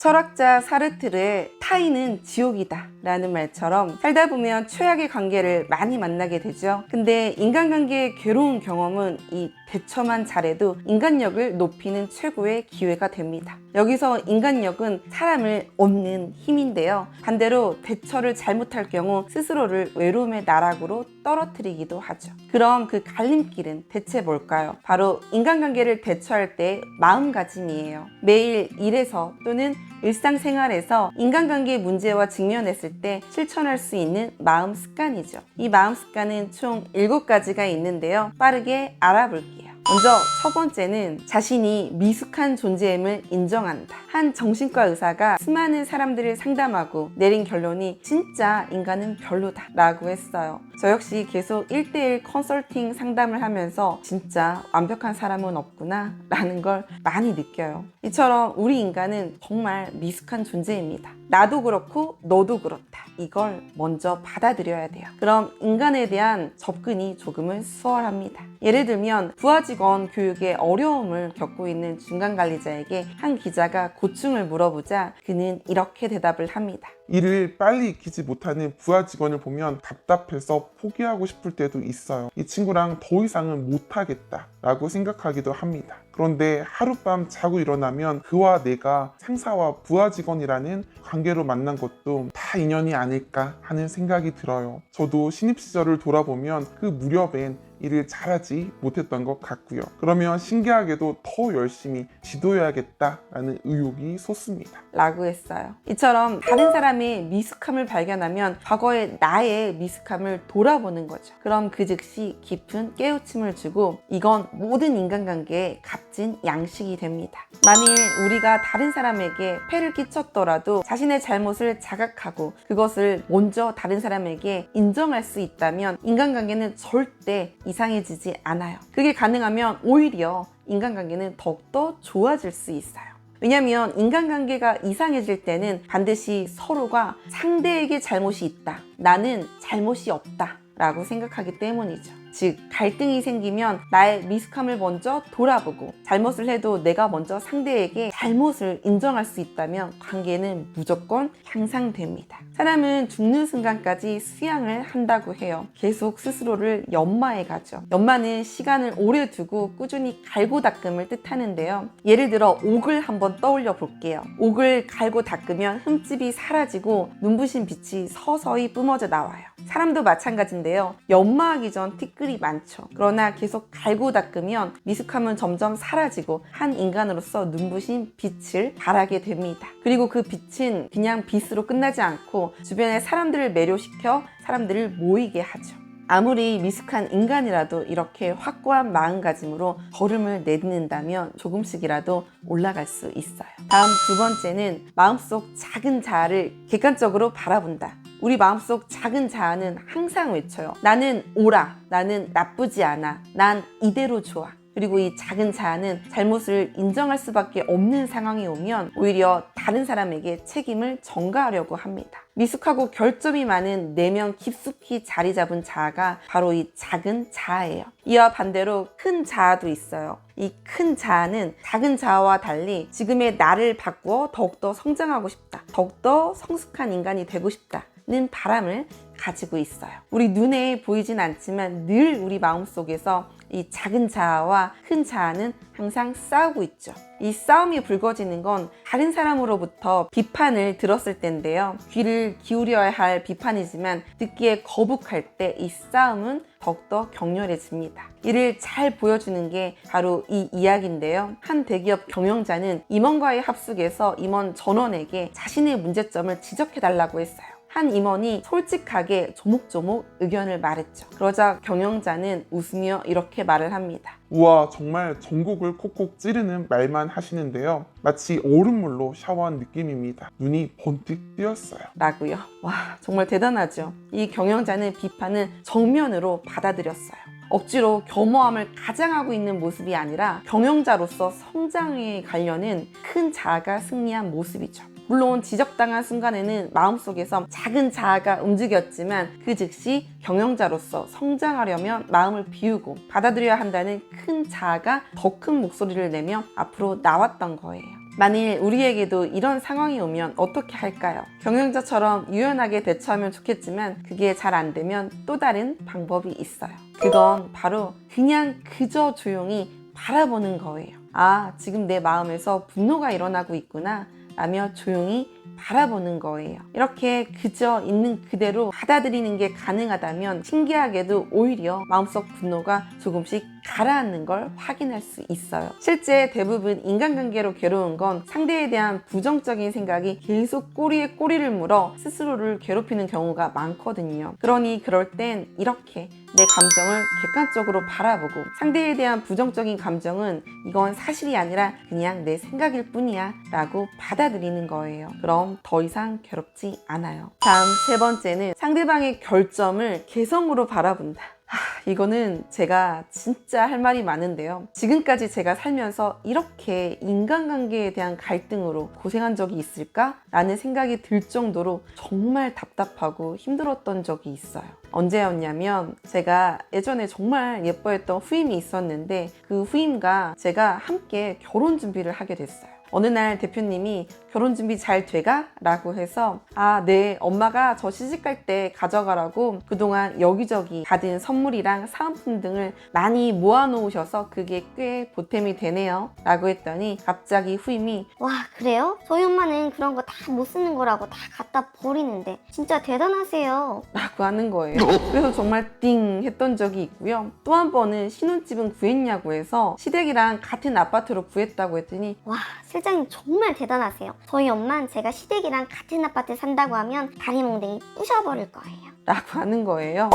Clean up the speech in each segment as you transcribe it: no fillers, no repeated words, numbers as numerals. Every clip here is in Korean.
철학자 사르트르의 타인은 지옥이다 라는 말처럼 살다 보면 최악의 관계를 많이 만나게 되죠. 근데 인간관계의 괴로운 경험은 이 대처만 잘해도 인간력을 높이는 최고의 기회가 됩니다. 여기서 인간력은 사람을 얻는 힘인데요. 반대로 대처를 잘못할 경우 스스로를 외로움의 나락으로 떨어뜨리기도 하죠. 그럼 그 갈림길은 대체 뭘까요? 바로 인간관계를 대처할 때의 마음가짐이에요. 매일 일에서 또는 일상생활에서 인간관계 문제와 직면했을 때 실천할 수 있는 마음 습관이죠. 이 마음 습관은 총 7가지가 있는데요. 빠르게 알아볼게요. 먼저 첫 번째는 자신이 미숙한 존재임을 인정한다. 한 정신과 의사가 수많은 사람들을 상담하고 내린 결론이 진짜 인간은 별로다 라고 했어요. 저 역시 계속 1:1 컨설팅 상담을 하면서 진짜 완벽한 사람은 없구나 라는 걸 많이 느껴요. 이처럼 우리 인간은 정말 미숙한 존재입니다. 나도 그렇고 너도 그렇다. 이걸 먼저 받아들여야 돼요. 그럼 인간에 대한 접근이 조금은 수월합니다. 예를 들면 부하 직원 교육에 어려움을 겪고 있는 중간관리자에게 한 기자가 고충을 물어보자 그는 이렇게 대답을 합니다. 일을 빨리 익히지 못하는 부하 직원을 보면 답답해서 포기하고 싶을 때도 있어요. 이 친구랑 더 이상은 못하겠다 라고 생각하기도 합니다. 그런데 하룻밤 자고 일어나면 그와 내가 상사와 부하 직원이라는 관계로 만난 것도 다 인연이 아닐까 하는 생각이 들어요. 저도 신입 시절을 돌아보면 그 무렵엔 일을 잘하지 못했던 것 같고요. 그러면 신기하게도 더 열심히 지도해야겠다라는 의욕이 솟습니다. 라고 했어요. 이처럼 다른 사람의 미숙함을 발견하면 과거의 나의 미숙함을 돌아보는 거죠. 그럼 그 즉시 깊은 깨우침을 주고 이건 모든 인간관계의 값진 양식이 됩니다. 만일 우리가 다른 사람에게 폐를 끼쳤더라도 자신의 잘못을 자각하고 그것을 먼저 다른 사람에게 인정할 수 있다면 인간관계는 절대 이상해지지 않아요. 그게 가능하면 오히려 인간관계는 더욱더 좋아질 수 있어요. 왜냐면 인간관계가 이상해질 때는 반드시 서로가 상대에게 잘못이 있다, 나는 잘못이 없다 라고 생각하기 때문이죠. 즉 갈등이 생기면 나의 미숙함을 먼저 돌아보고 잘못을 해도 내가 먼저 상대에게 잘못을 인정할 수 있다면 관계는 무조건 향상됩니다. 사람은 죽는 순간까지 수양을 한다고 해요. 계속 스스로를 연마해 가죠. 연마는 시간을 오래 두고 꾸준히 갈고 닦음을 뜻하는데요. 예를 들어 옥을 한번 떠올려 볼게요. 옥을 갈고 닦으면 흠집이 사라지고 눈부신 빛이 서서히 뿜어져 나와요. 사람도 마찬가지인데요. 연마하기 전 티끌이 많죠. 그러나 계속 갈고 닦으면 미숙함은 점점 사라지고 한 인간으로서 눈부신 빛을 발하게 됩니다. 그리고 그 빛은 그냥 빛으로 끝나지 않고 주변의 사람들을 매료시켜 사람들을 모이게 하죠. 아무리 미숙한 인간이라도 이렇게 확고한 마음가짐으로 걸음을 내딛는다면 조금씩이라도 올라갈 수 있어요. 다음 두 번째는 마음속 작은 자아를 객관적으로 바라본다. 우리 마음속 작은 자아는 항상 외쳐요. 나는 옳아, 나는 나쁘지 않아, 난 이대로 좋아. 그리고 이 작은 자아는 잘못을 인정할 수밖에 없는 상황이 오면 오히려 다른 사람에게 책임을 전가하려고 합니다. 미숙하고 결점이 많은 내면 깊숙이 자리 잡은 자아가 바로 이 작은 자아예요. 이와 반대로 큰 자아도 있어요. 이 큰 자아는 작은 자아와 달리 지금의 나를 바꾸어 더욱더 성장하고 싶다, 더욱더 성숙한 인간이 되고 싶다 는 바람을 가지고 있어요. 우리 눈에 보이진 않지만 늘 우리 마음속에서 이 작은 자아와 큰 자아는 항상 싸우고 있죠. 이 싸움이 불거지는 건 다른 사람으로부터 비판을 들었을 때인데요. 귀를 기울여야 할 비판이지만 듣기에 거북할 때 이 싸움은 더욱더 격렬해집니다. 이를 잘 보여주는 게 바로 이 이야기인데요. 한 대기업 경영자는 임원과의 합숙에서 임원 전원에게 자신의 문제점을 지적해달라고 했어요. 한 임원이 솔직하게 조목조목 의견을 말했죠. 그러자 경영자는 웃으며 이렇게 말을 합니다. 우와, 정말 전곡을 콕콕 찌르는 말만 하시는데요. 마치 얼음물로 샤워한 느낌입니다. 눈이 번뜩 뜨였어요. 라고요. 와, 정말 대단하죠. 이 경영자는 비판을 정면으로 받아들였어요. 억지로 겸허함을 가장하고 있는 모습이 아니라 경영자로서 성장에 가려는 큰 자아가 승리한 모습이죠. 물론 지적당한 순간에는 마음속에서 작은 자아가 움직였지만 그 즉시 경영자로서 성장하려면 마음을 비우고 받아들여야 한다는 큰 자아가 더 큰 목소리를 내며 앞으로 나왔던 거예요. 만일 우리에게도 이런 상황이 오면 어떻게 할까요? 경영자처럼 유연하게 대처하면 좋겠지만 그게 잘 안 되면 또 다른 방법이 있어요. 그건 바로 그냥 그저 조용히 바라보는 거예요. 아, 지금 내 마음에서 분노가 일어나고 있구나 라며 조용히 바라보는 거예요. 이렇게 그저 있는 그대로 받아들이는 게 가능하다면 신기하게도 오히려 마음속 분노가 조금씩 가라앉는 걸 확인할 수 있어요. 실제 대부분 인간관계로 괴로운 건 상대에 대한 부정적인 생각이 계속 꼬리에 꼬리를 물어 스스로를 괴롭히는 경우가 많거든요. 그러니 그럴 땐 이렇게 내 감정을 객관적으로 바라보고 상대에 대한 부정적인 감정은 이건 사실이 아니라 그냥 내 생각일 뿐이야 라고 받아들이는 거예요. 그럼 더 이상 괴롭지 않아요. 다음 세 번째는 상대방의 결점을 개성으로 바라본다. 이거는 제가 진짜 할 말이 많은데요. 지금까지 제가 살면서 이렇게 인간관계에 대한 갈등으로 고생한 적이 있을까? 라는 생각이 들 정도로 정말 답답하고 힘들었던 적이 있어요. 언제였냐면 제가 예전에 정말 예뻐했던 후임이 있었는데 그 후임과 제가 함께 결혼 준비를 하게 됐어요. 어느 날 대표님이 결혼 준비 잘 돼가? 라고 해서 아, 네, 엄마가 저 시집갈 때 가져가라고 그동안 여기저기 받은 선물이랑 사은품 등을 많이 모아놓으셔서 그게 꽤 보탬이 되네요 라고 했더니 갑자기 후임이 와, 그래요? 저희 엄마는 그런 거 다 못 쓰는 거라고 다 갖다 버리는데 진짜 대단하세요. 라고 하는 거예요. 그래서 정말 띵 했던 적이 있고요. 또 한 번은 신혼집은 구했냐고 해서 시댁이랑 같은 아파트로 구했다고 했더니 와, 실장님 정말 대단하세요. 저희 엄마는 제가 시댁이랑 같은 아파트 산다고 하면 다리 몽둥이 부셔버릴 거예요. 라고 하는 거예요.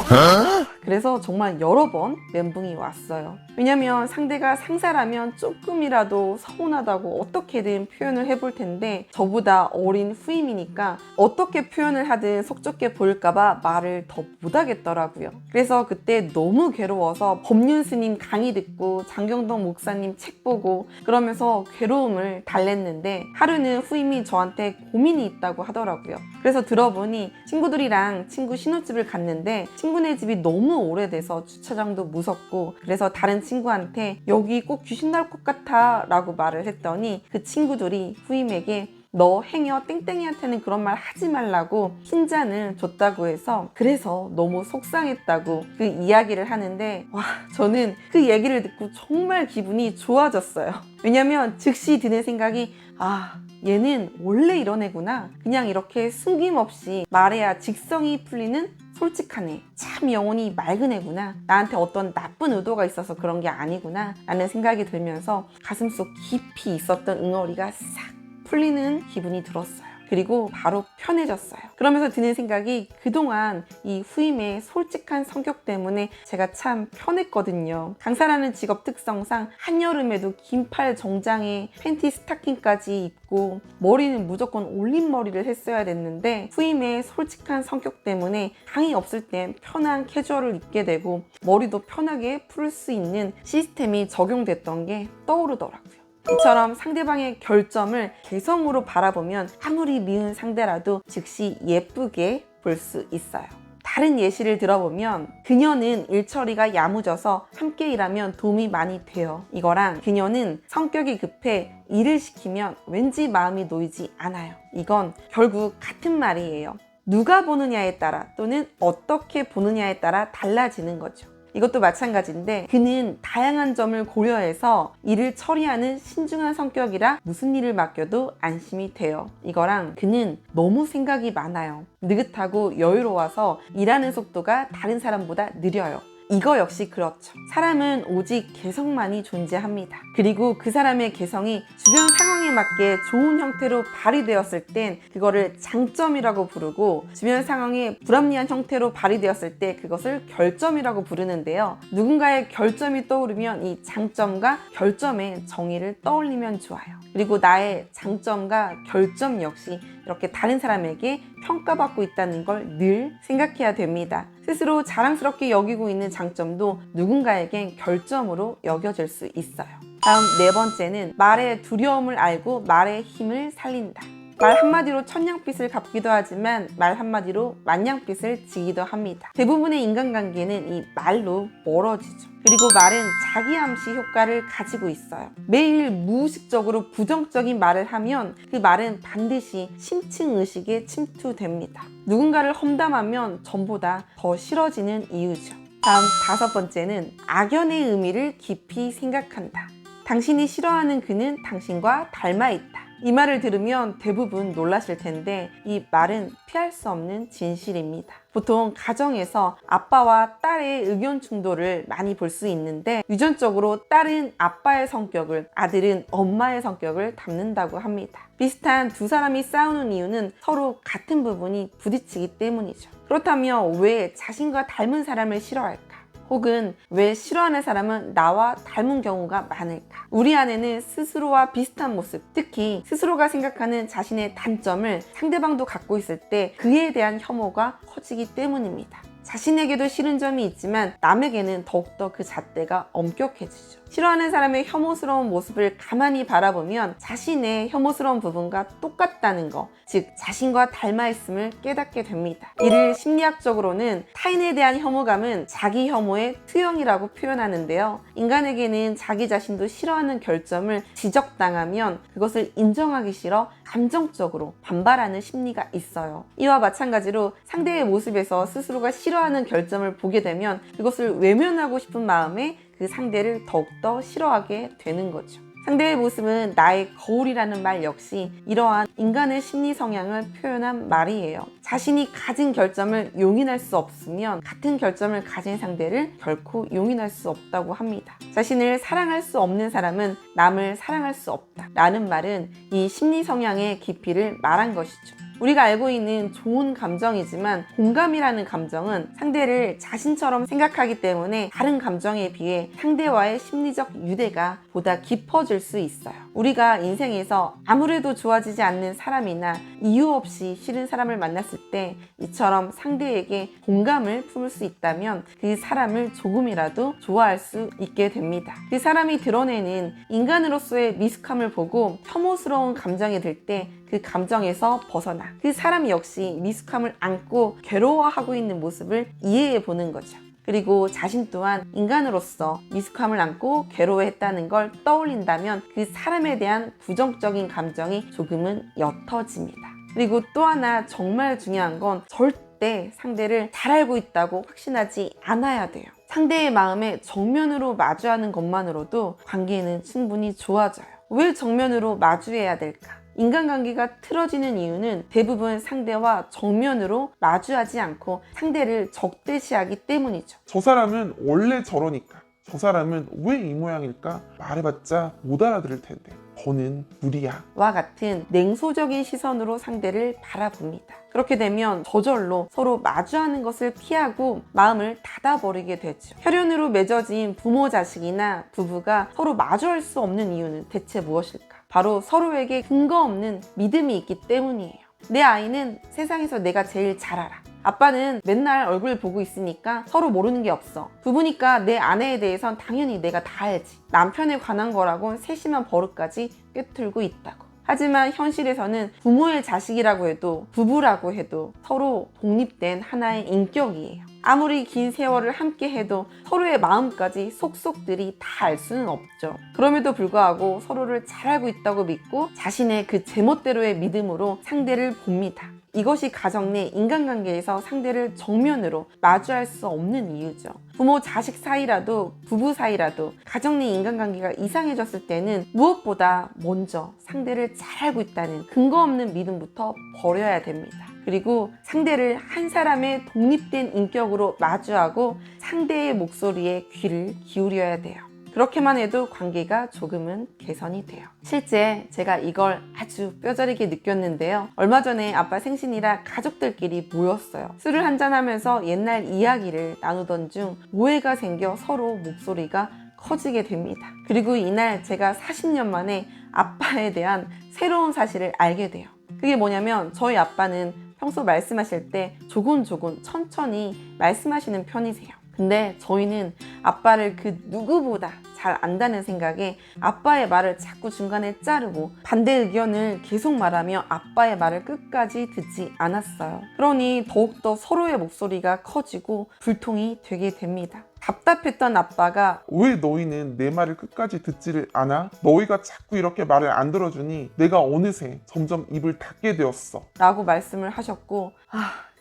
그래서 정말 여러 번 멘붕이 왔어요. 왜냐면 상대가 상사라면 조금이라도 서운하다고 어떻게든 표현을 해볼 텐데 저보다 어린 후임이니까 어떻게 표현을 하든 속 좁게 보일까봐 말을 더 못하겠더라고요. 그래서 그때 너무 괴로워서 법륜 스님 강의 듣고 장경동 목사님 책 보고 그러면서 괴로움을 달랬는데 하루는 후임이 저한테 고민이 있다고 하더라고요. 그래서 들어보니 친구들이랑 친구 신혼집을 갔는데 친구네 집이 너무 오래돼서 주차장도 무섭고 그래서 다른 친구한테 여기 꼭 귀신 나올 것 같아 라고 말을 했더니 그 친구들이 후임에게 너 행여 땡땡이한테는 그런 말 하지 말라고 흰잔을 줬다고 해서 그래서 너무 속상했다고 그 이야기를 하는데 와, 저는 그 얘기를 듣고 정말 기분이 좋아졌어요. 왜냐면 즉시 드는 생각이 아, 얘는 원래 이런 애구나. 그냥 이렇게 숨김없이 말해야 직성이 풀리는 솔직한 애. 참 영혼이 맑은 애구나. 나한테 어떤 나쁜 의도가 있어서 그런 게 아니구나 라는 생각이 들면서 가슴속 깊이 있었던 응어리가 싹 풀리는 기분이 들었어요. 그리고 바로 편해졌어요. 그러면서 드는 생각이 그동안 이 후임의 솔직한 성격 때문에 제가 참 편했거든요. 강사라는 직업 특성상 한여름에도 긴팔 정장에 팬티 스타킹까지 입고 머리는 무조건 올림머리를 했어야 됐는데 후임의 솔직한 성격 때문에 강의 없을 땐 편한 캐주얼을 입게 되고 머리도 편하게 풀 수 있는 시스템이 적용됐던 게 떠오르더라고요. 이처럼 상대방의 결점을 개성으로 바라보면 아무리 미운 상대라도 즉시 예쁘게 볼 수 있어요. 다른 예시를 들어보면 그녀는 일처리가 야무져서 함께 일하면 도움이 많이 돼요. 이거랑 그녀는 성격이 급해 일을 시키면 왠지 마음이 놓이지 않아요. 이건 결국 같은 말이에요. 누가 보느냐에 따라 또는 어떻게 보느냐에 따라 달라지는 거죠. 이것도 마찬가지인데 그는 다양한 점을 고려해서 일을 처리하는 신중한 성격이라 무슨 일을 맡겨도 안심이 돼요. 이거랑 그는 너무 생각이 많아요. 느긋하고 여유로워서 일하는 속도가 다른 사람보다 느려요. 이거 역시 그렇죠. 사람은 오직 개성만이 존재합니다. 그리고 그 사람의 개성이 주변 상황에 맞게 좋은 형태로 발휘되었을 땐 그거를 장점이라고 부르고 주변 상황에 불합리한 형태로 발휘되었을 때 그것을 결점이라고 부르는데요. 누군가의 결점이 떠오르면 이 장점과 결점의 정의를 떠올리면 좋아요. 그리고 나의 장점과 결점 역시 이렇게 다른 사람에게 평가받고 있다는 걸 늘 생각해야 됩니다. 스스로 자랑스럽게 여기고 있는 장점도 누군가에겐 결점으로 여겨질 수 있어요. 다음 네 번째는 말의 두려움을 알고 말의 힘을 살린다. 말 한마디로 천냥빚을 갚기도 하지만 말 한마디로 만냥빚을 지기도 합니다. 대부분의 인간관계는 이 말로 멀어지죠. 그리고 말은 자기 암시 효과를 가지고 있어요. 매일 무의식적으로 부정적인 말을 하면 그 말은 반드시 심층의식에 침투됩니다. 누군가를 험담하면 전보다 더 싫어지는 이유죠. 다음 5번째는 악연의 의미를 깊이 생각한다. 당신이 싫어하는 그는 당신과 닮아 있다. 이 말을 들으면 대부분 놀라실 텐데 이 말은 피할 수 없는 진실입니다. 보통 가정에서 아빠와 딸의 의견 충돌을 많이 볼 수 있는데 유전적으로 딸은 아빠의 성격을, 아들은 엄마의 성격을 닮는다고 합니다. 비슷한 두 사람이 싸우는 이유는 서로 같은 부분이 부딪히기 때문이죠. 그렇다면 왜 자신과 닮은 사람을 싫어할까? 혹은 왜 싫어하는 사람은 나와 닮은 경우가 많을까? 우리 안에는 스스로와 비슷한 모습, 특히 스스로가 생각하는 자신의 단점을 상대방도 갖고 있을 때 그에 대한 혐오가 커지기 때문입니다. 자신에게도 싫은 점이 있지만 남에게는 더욱더 그 잣대가 엄격해지죠. 싫어하는 사람의 혐오스러운 모습을 가만히 바라보면 자신의 혐오스러운 부분과 똑같다는 거, 즉 자신과 닮아 있음을 깨닫게 됩니다. 이를 심리학적으로는 타인에 대한 혐오감은 자기 혐오의 투영이라고 표현하는데요. 인간에게는 자기 자신도 싫어하는 결점을 지적당하면 그것을 인정하기 싫어 감정적으로 반발하는 심리가 있어요. 이와 마찬가지로 상대의 모습에서 스스로가 싫어하는 결점을 보게 되면 그것을 외면하고 싶은 마음에 그 상대를 더욱더 싫어하게 되는 거죠. 상대의 모습은 나의 거울이라는 말 역시 이러한 인간의 심리 성향을 표현한 말이에요. 자신이 가진 결점을 용인할 수 없으면 같은 결점을 가진 상대를 결코 용인할 수 없다고 합니다. 자신을 사랑할 수 없는 사람은 남을 사랑할 수 없다 라는 말은 이 심리 성향의 깊이를 말한 것이죠. 우리가 알고 있는 좋은 감정이지만 공감이라는 감정은 상대를 자신처럼 생각하기 때문에 다른 감정에 비해 상대와의 심리적 유대가 보다 깊어질 수 있어요. 우리가 인생에서 아무래도 좋아지지 않는 사람이나 이유 없이 싫은 사람을 만났을 때 이처럼 상대에게 공감을 품을 수 있다면 그 사람을 조금이라도 좋아할 수 있게 됩니다. 그 사람이 드러내는 인간으로서의 미숙함을 보고 혐오스러운 감정이 들 때 그 감정에서 벗어나 그 사람 역시 미숙함을 안고 괴로워하고 있는 모습을 이해해 보는 거죠. 그리고 자신 또한 인간으로서 미숙함을 안고 괴로워했다는 걸 떠올린다면 그 사람에 대한 부정적인 감정이 조금은 옅어집니다. 그리고 또 하나 정말 중요한 건 절대 상대를 잘 알고 있다고 확신하지 않아야 돼요. 상대의 마음에 정면으로 마주하는 것만으로도 관계는 충분히 좋아져요. 왜 정면으로 마주해야 될까? 인간관계가 틀어지는 이유는 대부분 상대와 정면으로 마주하지 않고 상대를 적대시하기 때문이죠. 저 사람은 원래 저러니까, 저 사람은 왜 이 모양일까 말해봤자 못 알아들을 텐데 더는 무리야 와 같은 냉소적인 시선으로 상대를 바라봅니다. 그렇게 되면 저절로 서로 마주하는 것을 피하고 마음을 닫아버리게 되죠. 혈연으로 맺어진 부모 자식이나 부부가 서로 마주할 수 없는 이유는 대체 무엇일까? 바로 서로에게 근거 없는 믿음이 있기 때문이에요. 내 아이는 세상에서 내가 제일 잘 알아. 아빠는 맨날 얼굴 보고 있으니까 서로 모르는 게 없어. 부부니까 내 아내에 대해선 당연히 내가 다 알지. 남편에 관한 거라곤 세심한 버릇까지 꿰뚫고 있다고. 하지만 현실에서는 부모의 자식이라고 해도 부부라고 해도 서로 독립된 하나의 인격이에요. 아무리 긴 세월을 함께 해도 서로의 마음까지 속속들이 다 알 수는 없죠. 그럼에도 불구하고 서로를 잘 알고 있다고 믿고 자신의 그 제멋대로의 믿음으로 상대를 봅니다. 이것이 가정 내 인간관계에서 상대를 정면으로 마주할 수 없는 이유죠. 부모 자식 사이라도 부부 사이라도 가정 내 인간관계가 이상해졌을 때는 무엇보다 먼저 상대를 잘 알고 있다는 근거 없는 믿음부터 버려야 됩니다. 그리고 상대를 한 사람의 독립된 인격으로 마주하고 상대의 목소리에 귀를 기울여야 돼요. 그렇게만 해도 관계가 조금은 개선이 돼요. 실제 제가 이걸 아주 뼈저리게 느꼈는데요. 얼마 전에 아빠 생신이라 가족들끼리 모였어요. 술을 한잔하면서 옛날 이야기를 나누던 중 오해가 생겨 서로 목소리가 커지게 됩니다. 그리고 이날 제가 40년 만에 아빠에 대한 새로운 사실을 알게 돼요. 그게 뭐냐면 저희 아빠는 평소 말씀하실 때 조곤조곤 천천히 말씀하시는 편이세요. 근데 저희는 아빠를 그 누구보다 잘 안다는 생각에 아빠의 말을 자꾸 중간에 자르고 반대 의견을 계속 말하며 아빠의 말을 끝까지 듣지 않았어요. 그러니 더욱더 서로의 목소리가 커지고 불통이 되게 됩니다. 답답했던 아빠가 왜 너희는 내 말을 끝까지 듣지를 않아? 너희가 자꾸 이렇게 말을 안 들어주니 내가 어느새 점점 입을 닫게 되었어. 라고 말씀을 하셨고,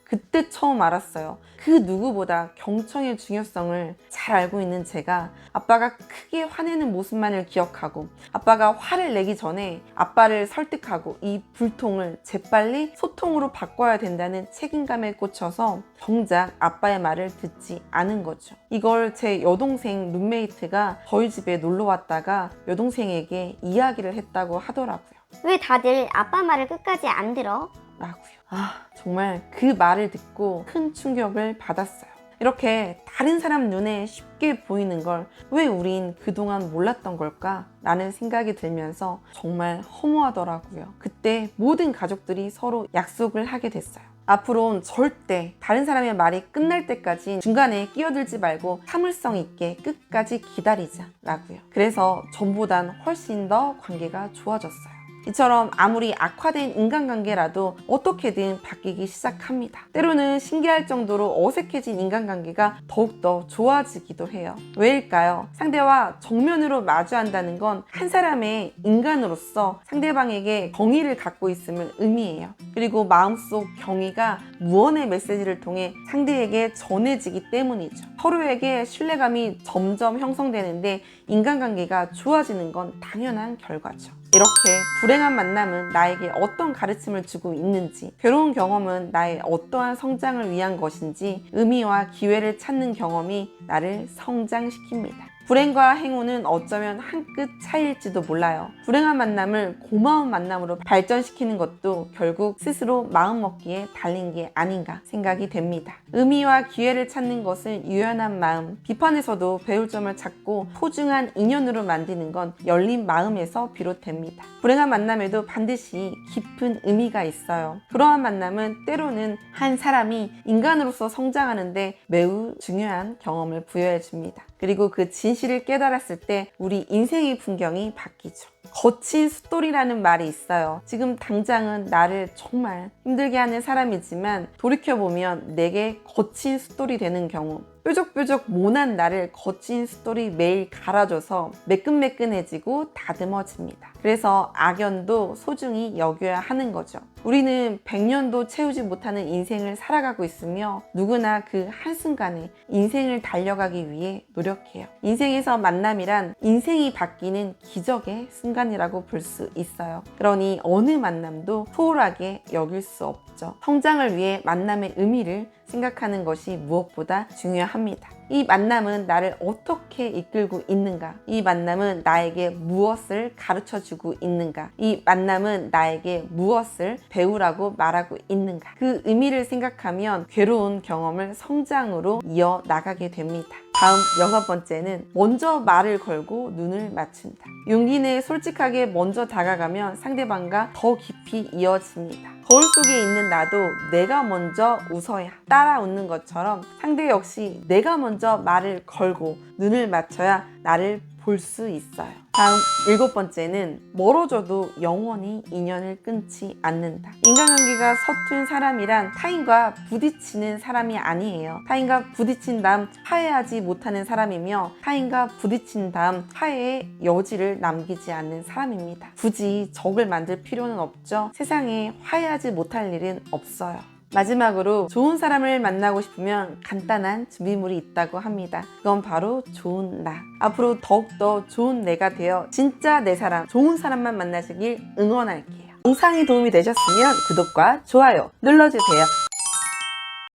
그때 처음 알았어요. 그 누구보다 경청의 중요성을 잘 알고 있는 제가 아빠가 크게 화내는 모습만을 기억하고 아빠가 화를 내기 전에 아빠를 설득하고 이 불통을 재빨리 소통으로 바꿔야 된다는 책임감에 꽂혀서 정작 아빠의 말을 듣지 않은 거죠. 이걸 제 여동생 룸메이트가 저희 집에 놀러 왔다가 여동생에게 이야기를 했다고 하더라고요. 왜 다들 아빠 말을 끝까지 안 들어? 라고요. 정말 그 말을 듣고 큰 충격을 받았어요. 이렇게 다른 사람 눈에 쉽게 보이는 걸 왜 우린 그동안 몰랐던 걸까? 라는 생각이 들면서 정말 허무하더라고요. 그때 모든 가족들이 서로 약속을 하게 됐어요. 앞으로는 절대 다른 사람의 말이 끝날 때까지 중간에 끼어들지 말고 참을성 있게 끝까지 기다리자 라고요. 그래서 전보단 훨씬 더 관계가 좋아졌어요. 이처럼 아무리 악화된 인간관계라도 어떻게든 바뀌기 시작합니다. 때로는 신기할 정도로 어색해진 인간관계가 더욱더 좋아지기도 해요. 왜일까요? 상대와 정면으로 마주한다는 건 한 사람의 인간으로서 상대방에게 경의를 갖고 있음을 의미해요. 그리고 마음속 경의가 무언의 메시지를 통해 상대에게 전해지기 때문이죠. 서로에게 신뢰감이 점점 형성되는데 인간관계가 좋아지는 건 당연한 결과죠. 이렇게 불행한 만남은 나에게 어떤 가르침을 주고 있는지, 괴로운 경험은 나의 어떠한 성장을 위한 것인지 의미와 기회를 찾는 경험이 나를 성장시킵니다. 불행과 행운은 어쩌면 한 끗 차이일지도 몰라요. 불행한 만남을 고마운 만남으로 발전시키는 것도 결국 스스로 마음먹기에 달린 게 아닌가 생각이 됩니다. 의미와 기회를 찾는 것은 유연한 마음, 비판에서도 배울 점을 찾고 소중한 인연으로 만드는 건 열린 마음에서 비롯됩니다. 불행한 만남에도 반드시 깊은 의미가 있어요. 그러한 만남은 때로는 한 사람이 인간으로서 성장하는데 매우 중요한 경험을 부여해 줍니다. 그리고 그 진실을 깨달았을 때 우리 인생의 풍경이 바뀌죠. 거친 숫돌이라는 말이 있어요. 지금 당장은 나를 정말 힘들게 하는 사람이지만 돌이켜보면 내게 거친 숫돌이 되는 경우, 뾰족뾰족 모난 나를 거친 숫돌이 매일 갈아줘서 매끈매끈해지고 다듬어집니다. 그래서 악연도 소중히 여겨야 하는 거죠. 우리는 100년도 채우지 못하는 인생을 살아가고 있으며 누구나 그 한순간에 인생을 달려가기 위해 노력해요. 인생에서 만남이란 인생이 바뀌는 기적의 순간이라고 볼 수 있어요. 그러니 어느 만남도 소홀하게 여길 수 없죠. 성장을 위해 만남의 의미를 생각하는 것이 무엇보다 중요합니다. 이 만남은 나를 어떻게 이끌고 있는가? 이 만남은 나에게 무엇을 가르쳐주고 있는가? 이 만남은 나에게 무엇을 배우라고 말하고 있는가? 그 의미를 생각하면 괴로운 경험을 성장으로 이어나가게 됩니다. 다음 6번째는 먼저 말을 걸고 눈을 맞춘다. 용기 내에 솔직하게 먼저 다가가면 상대방과 더 깊이 이어집니다. 거울 속에 있는 나도 내가 먼저 웃어야 따라 웃는 것처럼 상대 역시 내가 먼저 말을 걸고 눈을 맞춰야 나를 볼 수 있어요. 다음 7번째는 멀어져도 영원히 인연을 끊지 않는다. 인간관계가 서툰 사람이란 타인과 부딪히는 사람이 아니에요. 타인과 부딪힌 다음 화해하지 못하는 사람이며 타인과 부딪힌 다음 화해의 여지를 남기지 않는 사람입니다. 굳이 적을 만들 필요는 없죠. 세상에 화해하지 못할 일은 없어요. 마지막으로 좋은 사람을 만나고 싶으면 간단한 준비물이 있다고 합니다. 그건 바로 좋은 나. 앞으로 더욱더 좋은 내가 되어 진짜 내 사람, 좋은 사람만 만나시길 응원할게요. 영상이 도움이 되셨으면 구독과 좋아요 눌러주세요.